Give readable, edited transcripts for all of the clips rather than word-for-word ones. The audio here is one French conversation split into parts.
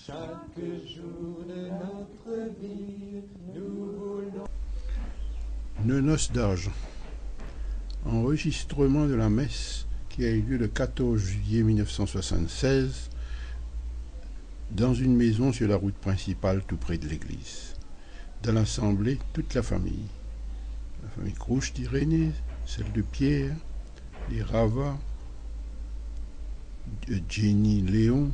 Chaque jour de notre vie, nous voulons... Nos noces d'argent. Enregistrement de la messe qui a eu lieu le 14 juillet 1976 dans une maison sur la route principale tout près de l'église. Dans l'assemblée, toute la famille Crouche d'Irénée, celle de Pierre, les Rava, Jenny Léon,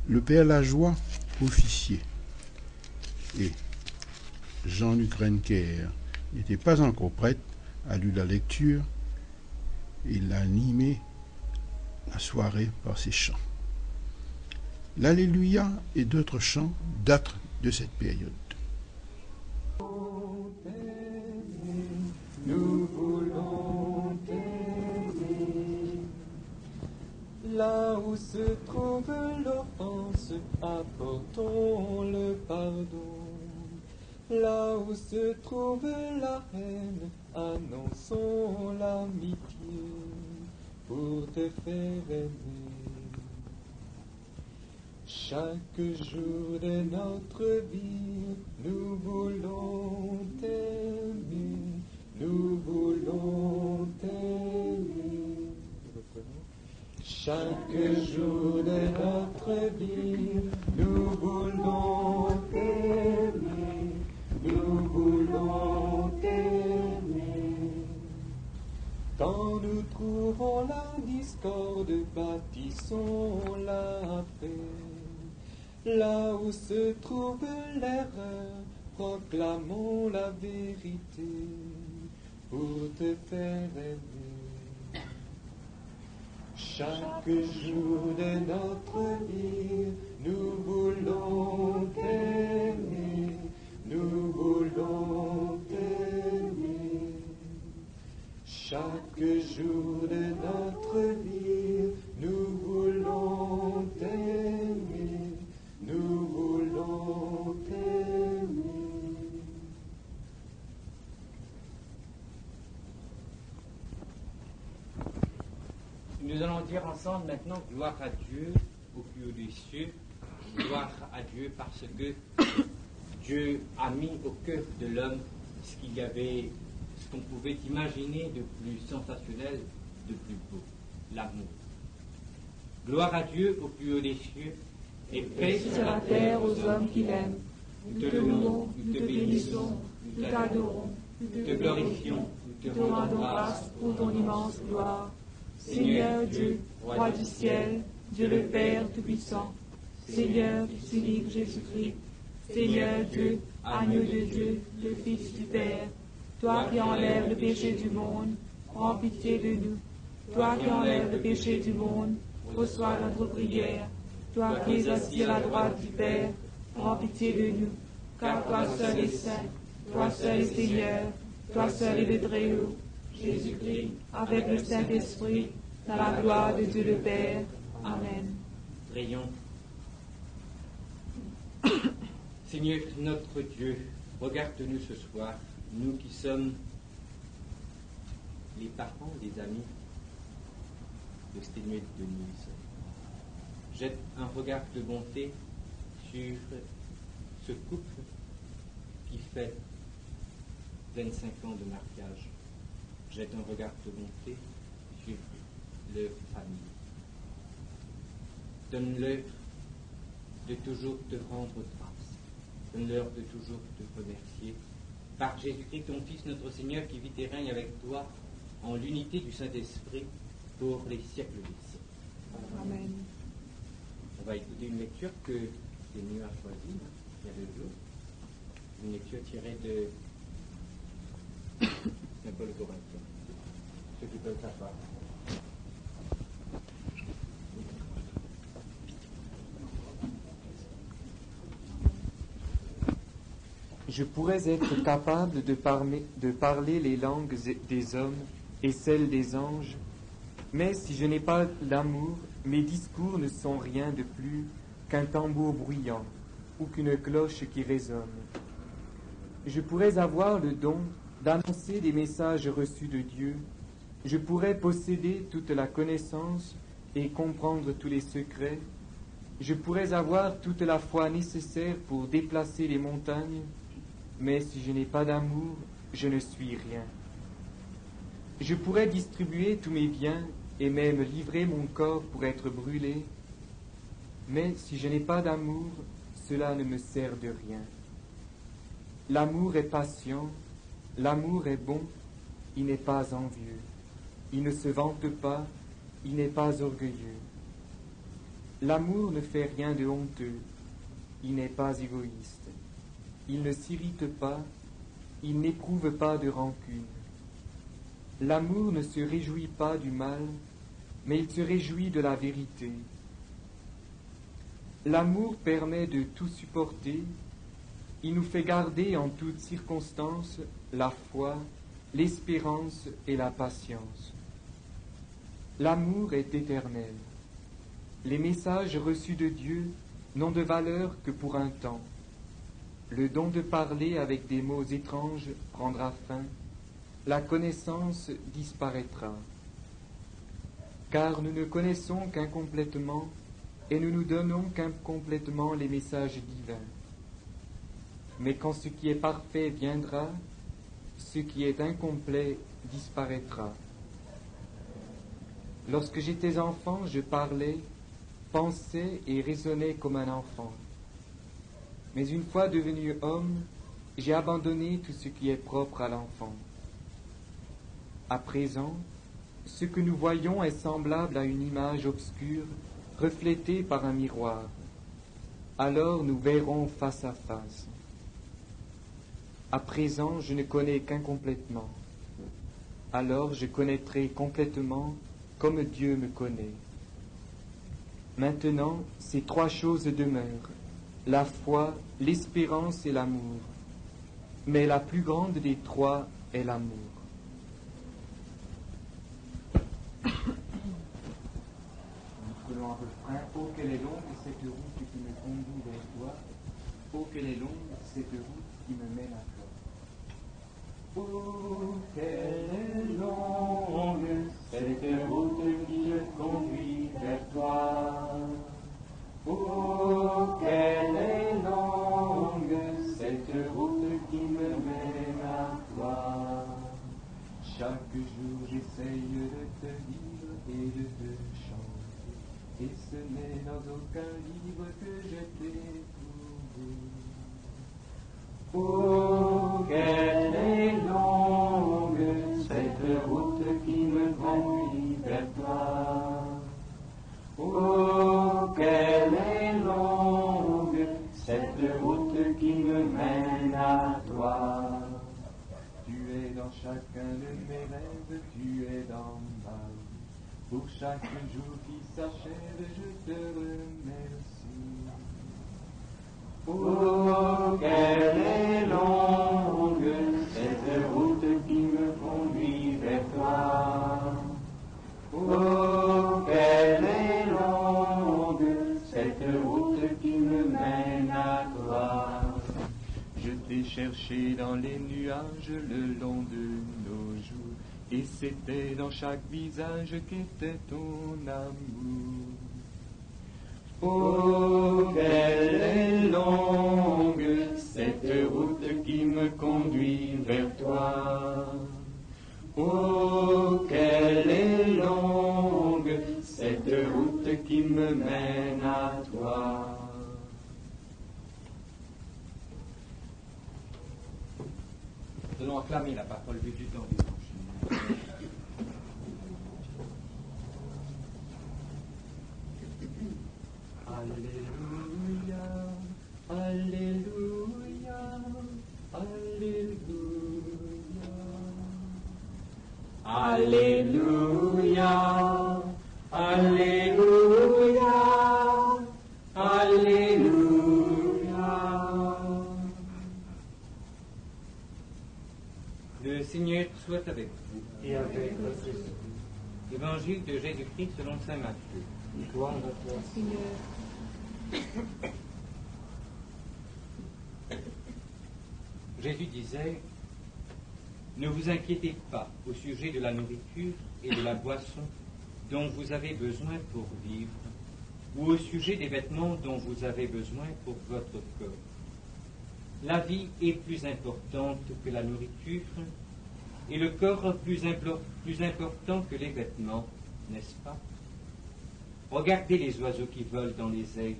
le père Lajoie, officier, et Jean-Luc Renker n'était pas encore prêtre, a lu la lecture et il a animé la soirée par ses chants. L'Alléluia et d'autres chants datent de cette période. Nous voulons t'aimer. Là où se trouve l'offense, apportons le pardon. Là où se trouve la haine, annonçons l'amitié pour te faire aimer. Chaque jour de notre vie, nous voulons t'aimer. Nous voulons t'aimer. Chaque jour de notre vie, nous voulons t'aimer. Nous voulons t'aimer. Quand nous trouvons la discorde, bâtissons la paix. Là où se trouve l'erreur, proclamons la vérité pour te faire aimer. Chaque jour de notre vie, nous voulons t'aimer. Nous voulons t'aimer. Chaque jour de notre vie, nous voulons t'aimer. Nous voulons t'aimer. Nous allons dire ensemble maintenant gloire à Dieu au plus haut des cieux, gloire à Dieu parce que Dieu a mis au cœur de l'homme ce qu'il y avait, ce qu'on pouvait imaginer de plus sensationnel, de plus beau, l'amour. Gloire à Dieu au plus haut des cieux et paix sur la terre aux hommes qui l'aiment. Nous te louons, nous te bénissons, nous t'adorons, nous te glorifions, nous te rendons grâce pour ton immense gloire. Seigneur Dieu, Roi du ciel, Dieu le Père Tout-Puissant, Seigneur Fils unique Jésus-Christ, Seigneur Dieu, agneau de Dieu, le Fils du Père, toi qui enlèves le péché du monde, prends pitié de nous. Toi qui enlèves le péché du monde, reçois notre prière. Toi qui es assis à la droite du Père, prends pitié de nous. Car toi seul es saint, toi seul es Seigneur, toi seul es le Très-Haut, Jésus-Christ, avec le Saint-Esprit, dans la gloire de Dieu le Père. Amen. Prions. Seigneur notre Dieu, regarde-nous ce soir, nous qui sommes les parents, les amis de Sténué de Denise. Jette un regard de bonté sur ce couple qui fait 25 ans de mariage. Jette un regard de bonté sur leur famille. Donne-leur de toujours te rendre grâce. Donne-leur de toujours te remercier. Par Jésus-Christ, ton Fils, notre Seigneur, qui vit et règne avec toi en l'unité du Saint-Esprit pour les siècles des siècles. Amen. On va écouter une lecture que Seigneur a choisie, il y a 2 jours. Une lecture tirée de Saint Paul Corinthien. Ceux qui peuvent s'asseoir. Je pourrais être capable de parler les langues des hommes et celles des anges, mais si je n'ai pas l'amour, mes discours ne sont rien de plus qu'un tambour bruyant ou qu'une cloche qui résonne. Je pourrais avoir le don d'annoncer des messages reçus de Dieu, je pourrais posséder toute la connaissance et comprendre tous les secrets, Je pourrais avoir toute la foi nécessaire pour déplacer les montagnes, mais si je n'ai pas d'amour, je ne suis rien. Je pourrais distribuer tous mes biens et même livrer mon corps pour être brûlé, mais si je n'ai pas d'amour, cela ne me sert de rien. L'amour est patient, l'amour est bon, il n'est pas envieux, il ne se vante pas, il n'est pas orgueilleux. L'amour ne fait rien de honteux, il n'est pas égoïste, il ne s'irrite pas, il n'éprouve pas de rancune. L'amour ne se réjouit pas du mal, mais il se réjouit de la vérité. L'amour permet de tout supporter, il nous fait garder en toutes circonstances la foi, l'espérance et la patience. L'amour est éternel. Les messages reçus de Dieu n'ont de valeur que pour un temps. Le don de parler avec des mots étranges prendra fin, la connaissance disparaîtra. Car nous ne connaissons qu'incomplètement et nous nous donnons qu'incomplètement les messages divins. Mais quand ce qui est parfait viendra, ce qui est incomplet disparaîtra. Lorsque j'étais enfant, je parlais, pensais et raisonnais comme un enfant. Mais une fois devenu homme, j'ai abandonné tout ce qui est propre à l'enfant. À présent, ce que nous voyons est semblable à une image obscure reflétée par un miroir. Alors nous verrons face à face. À présent, je ne connais qu'incomplètement. Alors je connaîtrai complètement comme Dieu me connaît. Maintenant, ces trois choses demeurent, la foi, l'espérance et l'amour. Mais la plus grande des trois est l'amour. Nous prenons un refrain. Oh, quelle est longue cette route qui me conduit vers toi. Oh, quelle est longue cette route qui me mène à toi. Oh, quelle est longue cette route qui me conduit vers toi. Oh, quelle est longue cette route qui me mène à toi. Chaque jour j'essaye de te dire et de te chanter, et ce n'est dans aucun livre que je t'ai trouvé. Oh, quelle est longue cette route qui me conduit vers toi. Oh, quelle est longue cette route qui me mène à toi. Tu es dans chacun de mes rêves, tu es dans ma vie. Pour chaque jour qui s'achève, je te remercie. Oh, quelle est longue cette route qui me conduit vers toi. Oh, quelle est longue cette route qui me mène à toi. Je t'ai cherché dans les nuages le long de nos jours, et c'était dans chaque visage qu'était ton amour. Oh, quelle est longue cette route qui me conduit vers toi. Oh, quelle est longue cette route qui me mène à toi. Nous allons acclamer la parole de Dieu dans l'Évangile. Alléluia, Alléluia, Alléluia. Alléluia, Alléluia, Alléluia. Le Seigneur soit avec vous. Et avec votre esprit. Évangile de Jésus-Christ selon saint Matthieu. Gloire à toi, Seigneur. Jésus disait, ne vous inquiétez pas au sujet de la nourriture et de la boisson dont vous avez besoin pour vivre. ou au sujet des vêtements dont vous avez besoin pour votre corps. La vie est plus importante que la nourriture, et le corps plus important que les vêtements, n'est-ce pas? Regardez les oiseaux qui volent dans les airs.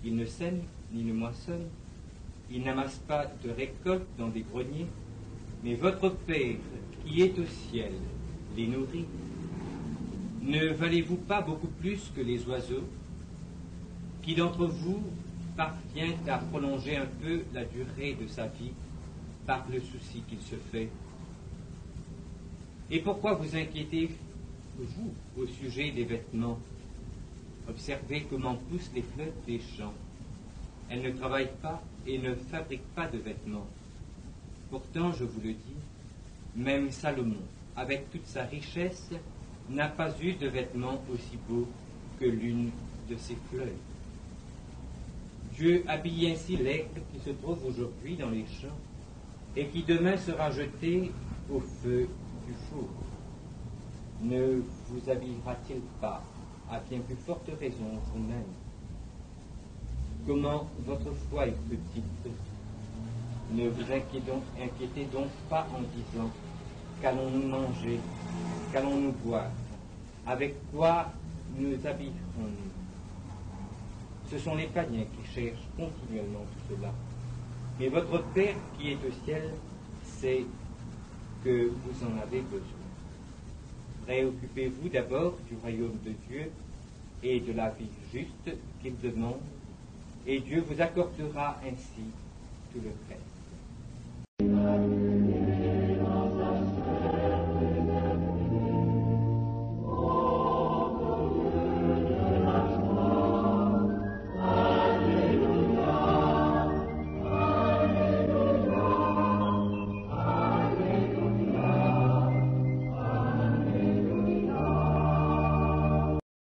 Ils ne sèment ni ne moissonnent, ils n'amassent pas de récolte dans des greniers, mais votre Père qui est au ciel les nourrit. Ne valez-vous pas beaucoup plus que les oiseaux? Qui d'entre vous parvient à prolonger un peu la durée de sa vie par le souci qu'il se fait? Et pourquoi vous inquiétez-vous au sujet des vêtements? Observez comment poussent les fleurs des champs. Elles ne travaillent pas et ne fabriquent pas de vêtements. Pourtant, je vous le dis, même Salomon, avec toute sa richesse, n'a pas eu de vêtements aussi beaux que l'une de ses fleurs. Dieu habille ainsi l'aigle qui se trouve aujourd'hui dans les champs et qui demain sera jeté au feu du four. Ne vous habillera-t-il pas à bien plus forte raison vous-même? Comment votre foi est petite? Ne vous inquiétez donc pas en disant: qu'allons-nous manger? Qu'allons-nous boire? Avec quoi nous habillerons-nous? Ce sont les païens qui cherchent continuellement tout cela. Mais votre Père qui est au ciel sait que vous en avez besoin. Préoccupez-vous d'abord du royaume de Dieu et de la vie juste qu'il demande, et Dieu vous accordera ainsi tout le reste.